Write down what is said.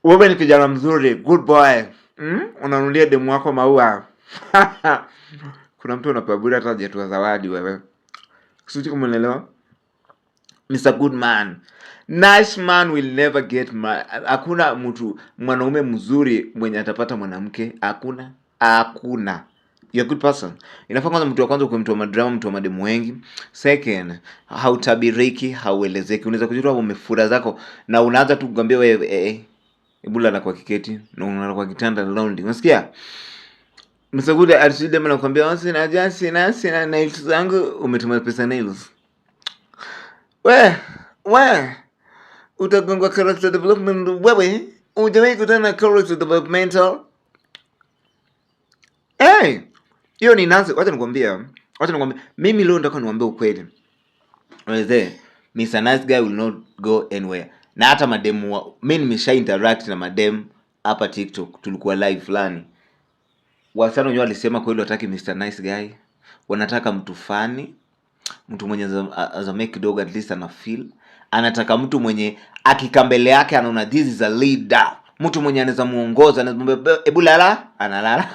Wewe ni kijana mzuri, good boy. Unanunulia demu wako maua. Kuna mtu anapewa hata hajatoa zawadi wewe. Sisi kumuelewa? Mr. Good man. Nice man will never get hakuna mtu mwanaume mzuri mwenye atapata mwanamke, hakuna. Hakuna. You're a good person. Inafaa kwanza mtu wa kwanza ukiwa mtu wa madrama, mtu wa mademu wengi. Second, hautabiriki, hauelezeki. Unaweza kujua umefura zako na unaanza tu kuambia wewe Ebula na kwa kiketi na unalala kwa kitanda lonely. Unasikia? Msagude arside mna kwambia sina nails zangu umetuma pesa nails. We utagongwa character development wewe. Hujawahi kutana character developmental. Hiyo ni nonsense. Wacha nikwambie. Mimi leo nataka niwaambie ukweli. Wazee, Mr. Nice Guy will not go anywhere. Na hata mademu mimi nimesha interact na mademu hapa TikTok, tulikuwa live fulani. Wasichana wenyewe walisema kweli wataki Mr. Nice Guy. Wanataka mtu fani, mtu mwenye as a make dog at least ana feel. Anataka mtu mwenye akikambele yake anaona this is a leader. Mtu mwenye anaweza muongoza, anaweza mwambia hebu lala, analala.